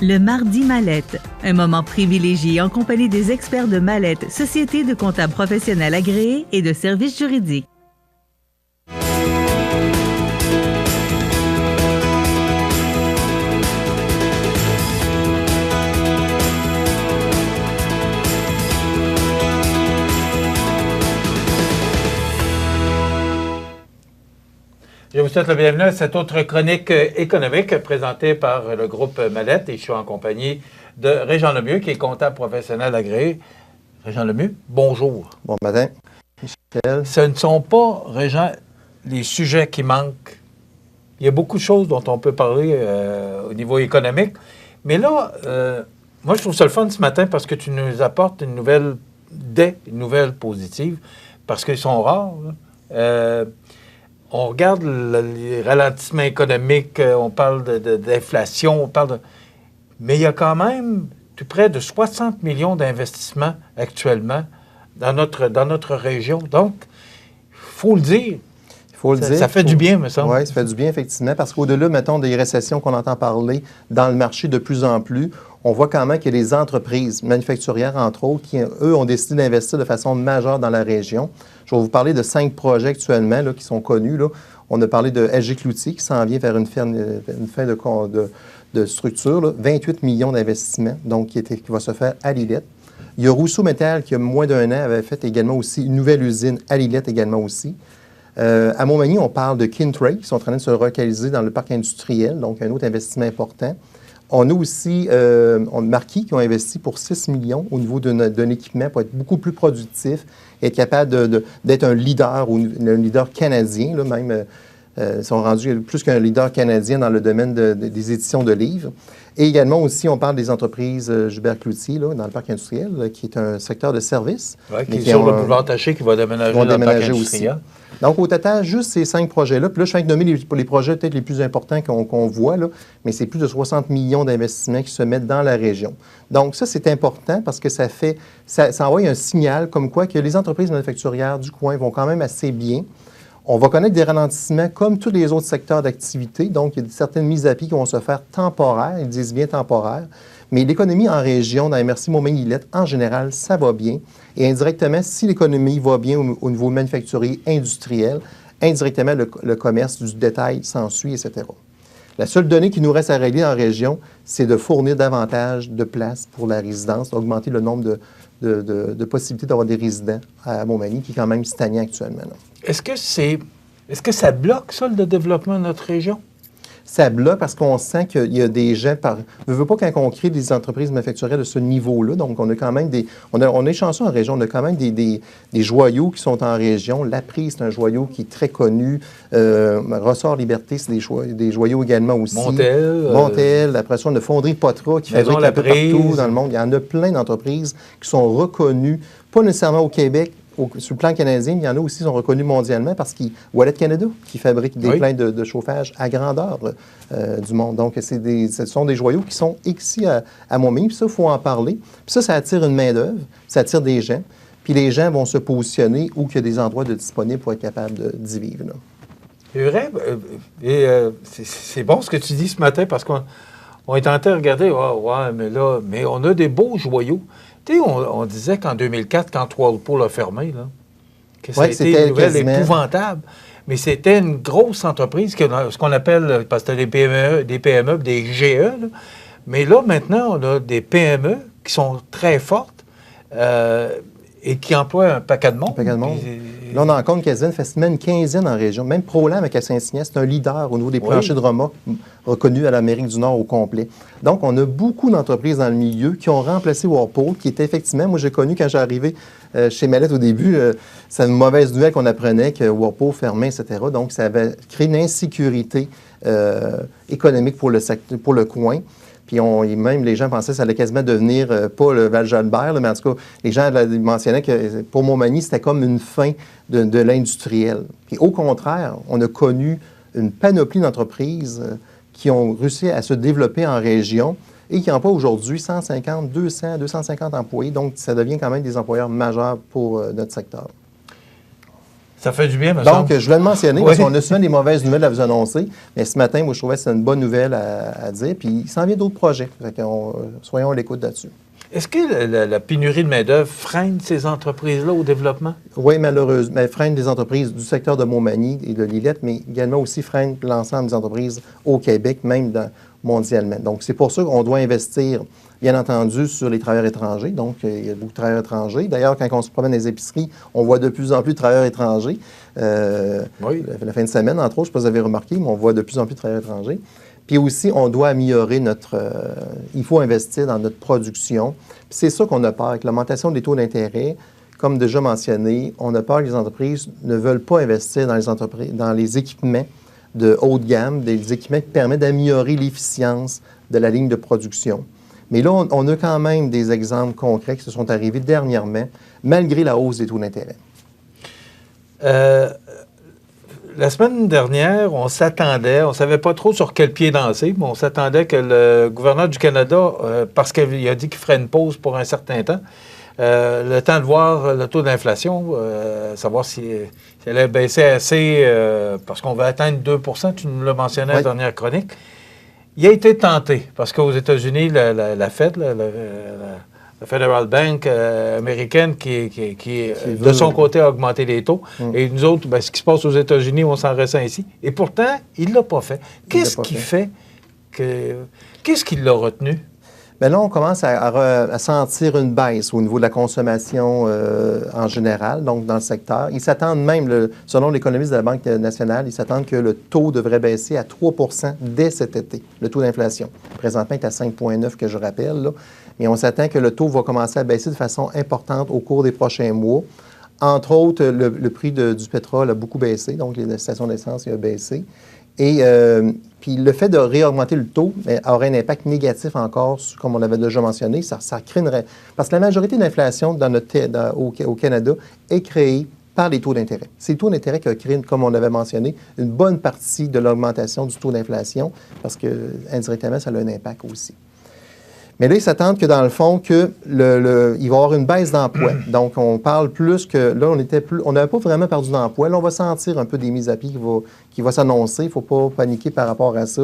Le Mardi Mallette, un moment privilégié en compagnie des experts de Mallette, société de comptables professionnels agréés et de services juridiques. Je vous souhaite la bienvenue à cette autre chronique économique présentée par le groupe Mallette et je suis en compagnie de Régent Lemieux qui est comptable professionnel agréé. Régent Lemieux, bonjour. Bon matin, Michel. Ce ne sont pas, Régent, les sujets qui manquent. Il y a beaucoup de choses dont on peut parler au niveau économique. Mais là, moi je trouve ça le fun ce matin parce que tu nous apportes une nouvelle positive parce qu'ils sont rares. On regarde les ralentissements économiques, on parle d'inflation, on parle de... Mais il y a quand même tout près de 60 millions d'investissements actuellement dans notre région. Donc, il faut le dire. Ça fait du bien, me semble. Oui, ça fait du bien, effectivement, parce qu'au-delà, mettons, des récessions qu'on entend parler dans le marché de plus en plus, on voit quand même qu'il y a des entreprises manufacturières, entre autres, qui, eux, ont décidé d'investir de façon majeure dans la région. Je vais vous parler de 5 projets actuellement là, qui sont connus. Là. On a parlé de SG Cloutier qui s'en vient vers une fin de structure, là. 28 millions d'investissements, donc qui va se faire à Lillette. Il y a Rousseau Métal qui, il y a moins d'un an, avait fait également aussi une nouvelle usine à Lillette également aussi. À Montmagny, on parle de Kintray, qui sont en train de se relocaliser dans le parc industriel, donc un autre investissement important. On a aussi Marquis qui ont investi pour 6 millions au niveau d'un équipement pour être beaucoup plus productif, être capable d'être un leader ou un leader canadien, là, même. Ils sont rendus plus qu'un leader canadien dans le domaine des éditions de livres. Et également aussi, on parle des entreprises Gilbert Cloutier, là, dans le parc industriel, là, qui est un secteur de service. Oui, qui est sur le boulevard Taché, qui va déménager dans le parc industriel. Aussi. Donc, au total, juste ces 5 projets-là. Puis là, je viens de nommer les projets peut-être les plus importants qu'on voit, là, mais c'est plus de 60 millions d'investissements qui se mettent dans la région. Donc, ça, c'est important parce que ça envoie un signal comme quoi que les entreprises manufacturières du coin vont quand même assez bien. On va connaître des ralentissements comme tous les autres secteurs d'activité. Donc, il y a certaines mises à pied qui vont se faire temporaires. Ils disent bien temporaires. Mais l'économie en région, dans MRC Montmagny-Lillette, en général, ça va bien. Et indirectement, si l'économie va bien au niveau manufacturier industriel, indirectement, le commerce du détail s'ensuit, etc. La seule donnée qui nous reste à régler en région, c'est de fournir davantage de places pour la résidence, d'augmenter le nombre de possibilités d'avoir des résidents à Montmagny, qui est quand même stagnant actuellement. Là. Est-ce que ça bloque, ça, le développement de notre région? Ça bloque parce qu'on sent qu'il y a des gens Je ne veux pas quand on crée des entreprises manufacturières de ce niveau-là. Donc, on a quand même on est chanceux en région. On a quand même des joyaux qui sont en région. L'April, c'est un joyau qui est très connu. Ressort Liberté, c'est des joyaux également aussi. Montel. Après ça, on a Fonderie Poitras qui fabrique un peu partout dans le monde. Il y en a plein d'entreprises qui sont reconnues, pas nécessairement au Québec. Sur le plan canadien, il y en a aussi qui sont reconnus mondialement parce qu'il Wallet Canada qui fabrique des plaintes de chauffage à grandeur du monde. Donc, ce sont des joyaux qui sont ici à Montmagny. Puis ça, il faut en parler. Puis ça attire une main-d'œuvre, ça attire des gens. Puis les gens vont se positionner où il y a des endroits disponibles pour être capables d'y vivre. Là. C'est vrai. C'est bon ce que tu dis ce matin parce qu'on est tenté de regarder. Mais on a des beaux joyaux. On disait qu'en 2004, quand Whirlpool a fermé, là, que ça a été une nouvelle épouvantable. Mais c'était une grosse entreprise, ce qu'on appelle, parce que tu as des PME, des GE. Là. Mais là, maintenant, on a des PME qui sont très fortes et qui emploient un paquet de monde. Là, on en compte quasiment facilement une quinzaine en région. Même Prolam avec Saint-Signan, c'est un leader au niveau des planchers de remorques reconnu à l'Amérique du Nord au complet. Donc, on a beaucoup d'entreprises dans le milieu qui ont remplacé Whirlpool, qui était effectivement, moi j'ai connu quand j'ai arrivé chez Mallette au début, c'est une mauvaise nouvelle qu'on apprenait que Whirlpool fermait, etc. Donc, ça avait créé une insécurité économique pour le coin. Puis même les gens pensaient que ça allait quasiment devenir, pas le Val-Jalbert, mais en tout cas, les gens mentionnaient que pour Montmagny, c'était comme une fin de l'industriel. Puis au contraire, on a connu une panoplie d'entreprises qui ont réussi à se développer en région et qui emploient aujourd'hui 150, 200, 250 employés. Donc, ça devient quand même des employeurs majeurs pour notre secteur. Ça fait du bien, me Donc, semble. je voulais le mentionner, Oui. parce qu'on a souvent des mauvaises nouvelles à vous annoncer, mais ce matin, moi, je trouvais que c'était une bonne nouvelle à dire, puis il s'en vient d'autres projets. Fait que soyons à l'écoute là-dessus. Est-ce que la pénurie de main-d'œuvre freine ces entreprises-là au développement? Oui, malheureusement, mais freine des entreprises du secteur de Montmagny et de Lillette, mais également aussi freine l'ensemble des entreprises au Québec, même mondialement. Donc, c'est pour ça qu'on doit investir, bien entendu, sur les travailleurs étrangers. Donc, il y a beaucoup de travailleurs étrangers. D'ailleurs, quand on se promène dans les épiceries, on voit de plus en plus de travailleurs étrangers. Oui. La fin de semaine, entre autres, je ne sais pas si vous avez remarqué, mais on voit de plus en plus de travailleurs étrangers. Puis aussi, on doit améliorer il faut investir dans notre production. Puis c'est ça qu'on a peur avec l'augmentation des taux d'intérêt. Comme déjà mentionné, on a peur que les entreprises ne veulent pas investir dans les équipements de haut de gamme, des équipements qui permettent d'améliorer l'efficience de la ligne de production. Mais là, on a quand même des exemples concrets qui se sont arrivés dernièrement, malgré la hausse des taux d'intérêt. La semaine dernière, on ne savait pas trop sur quel pied danser, mais on s'attendait que le gouverneur du Canada, parce qu'il a dit qu'il ferait une pause pour un certain temps, le temps de voir le taux d'inflation, savoir si elle allait baisser assez, parce qu'on va atteindre 2 tu nous l'as mentionné à la dernière chronique. Il a été tenté, parce qu'aux États-Unis, la Fed, la Federal Bank américaine, qui de son côté, a augmenté les taux. Et nous autres, ce qui se passe aux États-Unis, on s'en ressent ici. Et pourtant, il ne l'a pas fait. Qu'est-ce qui l'a retenu? Bien là, on commence à sentir une baisse au niveau de la consommation en général, donc dans le secteur. Ils s'attendent même, selon l'économiste de la Banque nationale, ils s'attendent que le taux devrait baisser à 3 dès cet été, le taux d'inflation. Présentement, il est à 5,9 que je rappelle, là. Mais on s'attend que le taux va commencer à baisser de façon importante au cours des prochains mois. Entre autres, le prix du pétrole a beaucoup baissé, donc les stations d'essence il a baissé. Et puis le fait de réaugmenter le taux aurait un impact négatif encore, comme on l'avait déjà mentionné. Ça crainerait. Parce que la majorité de l'inflation au Canada est créée par les taux d'intérêt. C'est le taux d'intérêt qui a créé, comme on l'avait mentionné, une bonne partie de l'augmentation du taux d'inflation, parce que indirectement, ça a un impact aussi. Mais là, ils s'attendent que, dans le fond, il va y avoir une baisse d'emploi. Donc, on parle plus que... Là, on n'avait pas vraiment perdu d'emploi. Là, on va sentir un peu des mises à pied qui va s'annoncer. Il ne faut pas paniquer par rapport à ça.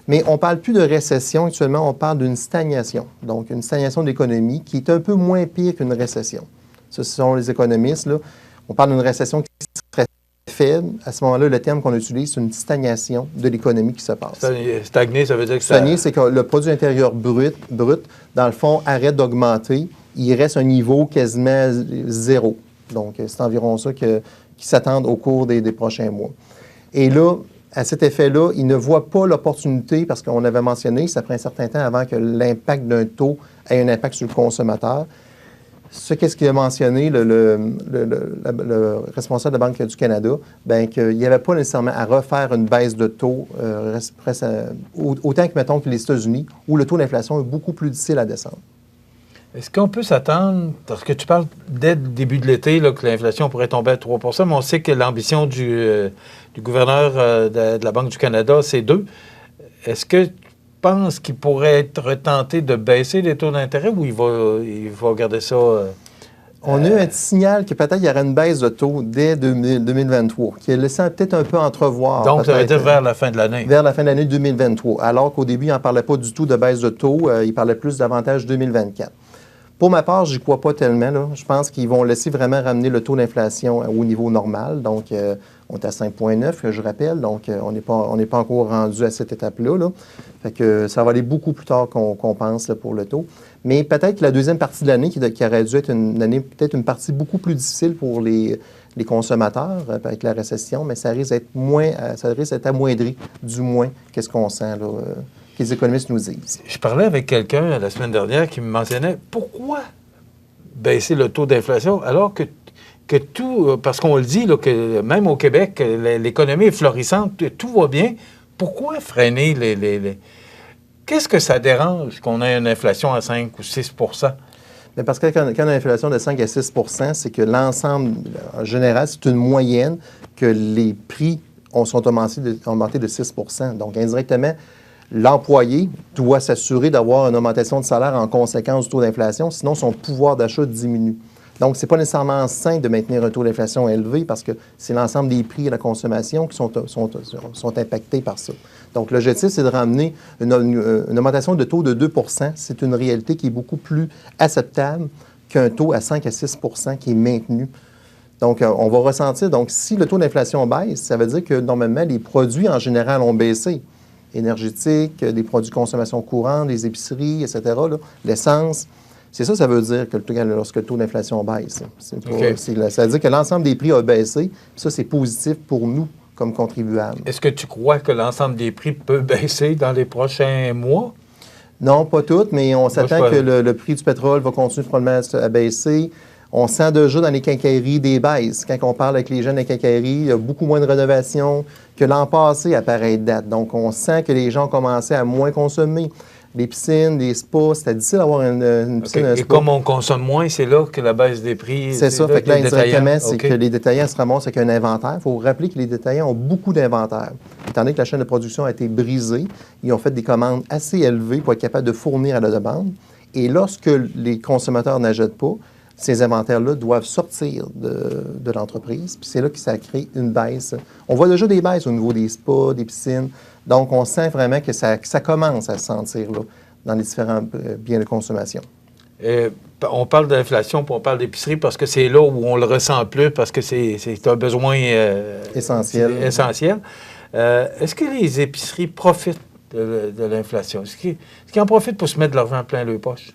Mais on ne parle plus de récession. Actuellement, on parle d'une stagnation. Donc, une stagnation de l'économie qui est un peu moins pire qu'une récession. Ce sont les économistes, là. On parle d'une récession qui serait faible. À ce moment-là, le terme qu'on utilise, c'est une stagnation de l'économie qui se passe. Stagner, ça veut dire que Stagner, c'est que le produit intérieur brut, dans le fond, arrête d'augmenter. Il reste un niveau quasiment zéro. Donc, c'est environ ça qui s'attend au cours des prochains mois. Et là, à cet effet-là, ils ne voient pas l'opportunité, parce qu'on avait mentionné, ça prend un certain temps avant que l'impact d'un taux ait un impact sur le consommateur. Qu'est-ce qu'il a mentionné, le responsable de la Banque du Canada? Bien, qu'il n'y avait pas nécessairement à refaire une baisse de taux, autant que, mettons, que les États-Unis, où le taux d'inflation est beaucoup plus difficile à descendre. Est-ce qu'on peut s'attendre, parce que tu parles dès le début de l'été, là, que l'inflation pourrait tomber à 3 mais on sait que l'ambition du gouverneur de la Banque du Canada, c'est 2. Est-ce que pense qu'il pourrait être tenté de baisser les taux d'intérêt ou il va garder ça? On a eu un petit signal que peut-être il y aurait une baisse de taux dès 2023, qui a laissé peut-être un peu entrevoir. Donc, ça veut dire vers la fin de l'année. Vers la fin de l'année 2023. Alors qu'au début, il n'en parlait pas du tout de baisse de taux. Il parlait plus davantage 2024. Pour ma part, je n'y crois pas tellement, là. Je pense qu'ils vont laisser vraiment ramener le taux d'inflation au niveau normal. Donc, on est à 5,9, que je rappelle. Donc, on n'est pas encore rendu à cette étape-là, là. Fait que ça va aller beaucoup plus tard qu'on pense là, pour le taux. Mais peut-être que la deuxième partie de l'année, qui aurait dû être une année, peut-être une partie beaucoup plus difficile pour les consommateurs avec la récession, mais ça risque d'être amoindri, du moins, qu'est-ce qu'on sent, là, que les économistes nous disent. Je parlais avec quelqu'un la semaine dernière qui me mentionnait pourquoi baisser le taux d'inflation alors que tout, parce qu'on le dit, là, que même au Québec, l'économie est florissante, tout va bien. Pourquoi freiner les... Qu'est-ce que ça dérange qu'on ait une inflation à 5 ou 6 Bien, parce que quand on a une inflation de 5 à 6 c'est que l'ensemble, en général, c'est une moyenne que les prix sont augmentés de 6 Donc, indirectement, l'employé doit s'assurer d'avoir une augmentation de salaire en conséquence du taux d'inflation, sinon son pouvoir d'achat diminue. Donc, ce n'est pas nécessairement sain de maintenir un taux d'inflation élevé parce que c'est l'ensemble des prix à la consommation qui sont impactés par ça. Donc, l'objectif, c'est de ramener une augmentation de taux de 2 %. C'est une réalité qui est beaucoup plus acceptable qu'un taux à 5 à 6 % qui est maintenu. Donc, on va ressentir, donc, si le taux d'inflation baisse, ça veut dire que, normalement, les produits, en général, ont baissé. Énergétiques, des produits de consommation courante, les épiceries, etc., l'essence. C'est ça veut dire que lorsque le taux d'inflation baisse. Ça veut dire que l'ensemble des prix a baissé. Ça, c'est positif pour nous comme contribuables. Est-ce que tu crois que l'ensemble des prix peut baisser dans les prochains mois? Non, pas toutes, mais on s'attend que le prix du pétrole va continuer probablement à baisser. On sent déjà dans les quincailleries des baisses. Quand on parle avec les jeunes des quincailleries, il y a beaucoup moins de rénovation que l'an passé à pareille date. Donc, on sent que les gens ont commencé à moins consommer. Les piscines, les spas, c'était difficile d'avoir une piscine, un spa. Et comme on consomme moins, c'est là que la baisse des prix... C'est ça. Fait que là, indirectement, c'est que les détaillants se ramassent avec un inventaire. Il faut rappeler que les détaillants ont beaucoup d'inventaire. Étant donné que la chaîne de production a été brisée, ils ont fait des commandes assez élevées pour être capables de fournir à la demande. Et lorsque les consommateurs n'achètent pas, ces inventaires-là doivent sortir de l'entreprise. Puis c'est là que ça crée une baisse. On voit déjà des baisses au niveau des spas, des piscines. Donc, on sent vraiment que ça commence à se sentir là, dans les différents biens de consommation. On parle d'inflation, puis on parle d'épicerie parce que c'est là où on le ressent plus, parce que c'est un besoin essentiel. Est-ce que les épiceries profitent de l'inflation? Est-ce qu'ils en profitent pour se mettre de l'argent plein les poches?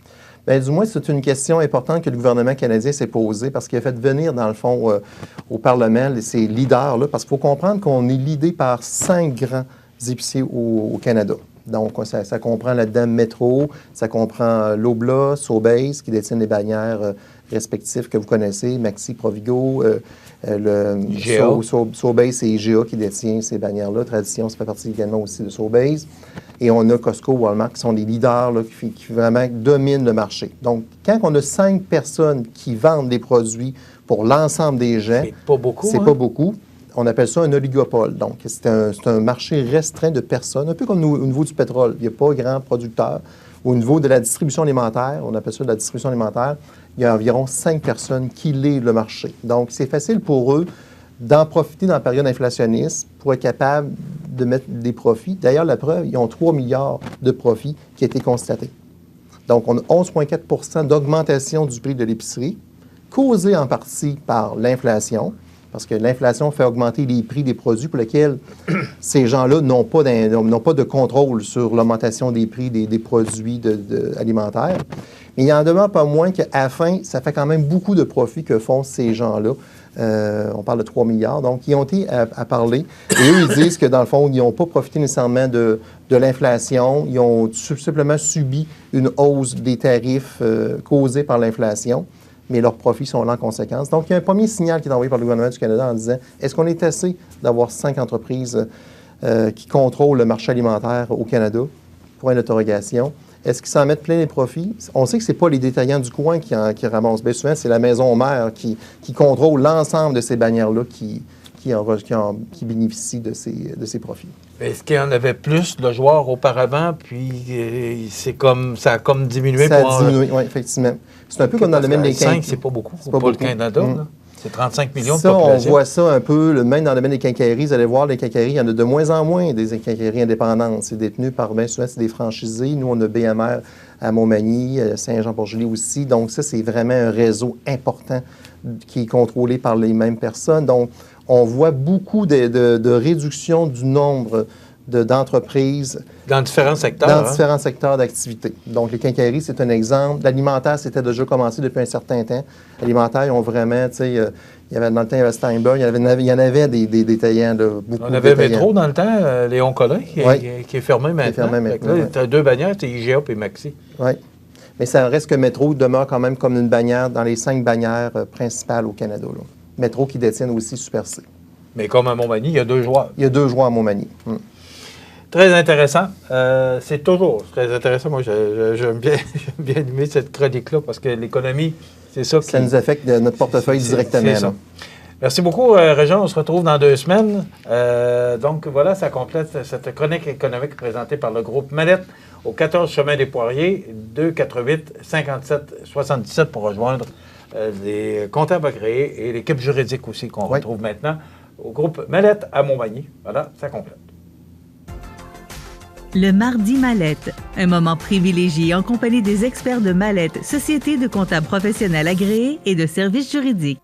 Bien, du moins, c'est une question importante que le gouvernement canadien s'est posée parce qu'il a fait venir, dans le fond, au Parlement, ces leaders-là, parce qu'il faut comprendre qu'on est leadé par 5 grands épiciers au Canada. Donc, ça comprend là-dedans Metro, ça comprend Loblaw, Sobeys, qui détiennent les bannières respectives que vous connaissez, Maxi, Provigo, Sobeys, c'est IGA qui détient ces bannières-là. Tradition, ça fait partie également aussi de Sobeys. Et on a Costco, Walmart, qui sont des leaders là, qui vraiment dominent le marché. Donc, quand on a 5 personnes qui vendent des produits pour l'ensemble des gens, c'est pas beaucoup. C'est pas beaucoup. On appelle ça un oligopole. Donc, c'est un marché restreint de personnes, un peu comme au niveau du pétrole. Il n'y a pas grand producteur. Au niveau de la distribution alimentaire, on appelle ça de la distribution alimentaire, il y a environ 5 personnes qui lient le marché. Donc, c'est facile pour eux d'en profiter dans la période inflationniste pour être capable de mettre des profits. D'ailleurs, la preuve, ils ont 3 milliards de profits qui ont été constatés. Donc, on a 11,4 % d'augmentation du prix de l'épicerie, causée en partie par l'inflation, parce que l'inflation fait augmenter les prix des produits pour lesquels ces gens-là n'ont pas de contrôle sur l'augmentation des prix des produits alimentaires. Mais il n'en demeure pas moins qu'à la fin, ça fait quand même beaucoup de profits que font ces gens-là. On parle de 3 milliards. Donc, ils ont été à parler. Et eux, ils disent que, dans le fond, ils n'ont pas profité nécessairement de l'inflation. Ils ont simplement subi une hausse des tarifs causée par l'inflation. Mais leurs profits sont là en conséquence. Donc, il y a un premier signal qui est envoyé par le gouvernement du Canada en disant, est-ce qu'on est assez d'avoir 5 entreprises qui contrôlent le marché alimentaire au Canada? Point d'interrogation. Est-ce qu'ils s'en mettent plein les profits? On sait que ce n'est pas les détaillants du coin qui ramassent. Bien souvent, c'est la maison mère qui contrôle l'ensemble de ces bannières-là qui bénéficient de ces profits. Est-ce qu'il y en avait plus de joueurs auparavant, puis ça a comme diminué? Ça a diminué, oui, effectivement. C'est un peu comme dans le domaine des quincailleries. 5, c'est pas beaucoup pour le Canada. C'est 35 millions de population. population. On voit ça un peu, même dans le domaine des quincailleries. Vous allez voir, les quincailleries, il y en a de moins en moins des quincailleries indépendantes. C'est détenu par, bien souvent, c'est des franchisés. Nous, on a BMR à Montmagny, Saint-Jean-Port-Joli aussi. Donc, ça, c'est vraiment un réseau important qui est contrôlé par les mêmes personnes. Donc, on voit beaucoup de réduction du nombre d'entreprises. Dans différents secteurs. Dans différents secteurs d'activité. Donc, les quincailleries, c'est un exemple. L'alimentaire, c'était déjà commencé depuis un certain temps. L'alimentaire, ils ont vraiment, tu sais, dans le temps, il y avait Steinberg, il y en avait des détaillants, beaucoup. On avait Métro dans le temps, Léon Collin, qui est fermé maintenant. Tu as 2 bannières, c'est IGA et Maxi. Oui. Mais ça reste que Métro demeure quand même comme une bannière dans les 5 bannières principales au Canada. Là. Métro qui détiennent aussi Super C. Mais comme à Montmagny, il y a 2 joueurs. Il y a 2 joueurs à Montmagny. Très intéressant. C'est toujours très intéressant. Moi, j'aime bien aimer cette chronique-là parce que l'économie, c'est ça qui... Ça nous affecte notre portefeuille directement. C'est ça. Merci beaucoup, Régent. On se retrouve dans 2 semaines. Donc, voilà, ça complète cette chronique économique présentée par le groupe Mallette au 14 chemin des Poiriers, 248 57 77 pour rejoindre les comptables agréés et l'équipe juridique aussi qu'on retrouve maintenant au groupe Mallette à Montmagny. Voilà, ça complète. Le Mardi Mallette, un moment privilégié en compagnie des experts de Mallette, société de comptables professionnels agréés et de services juridiques.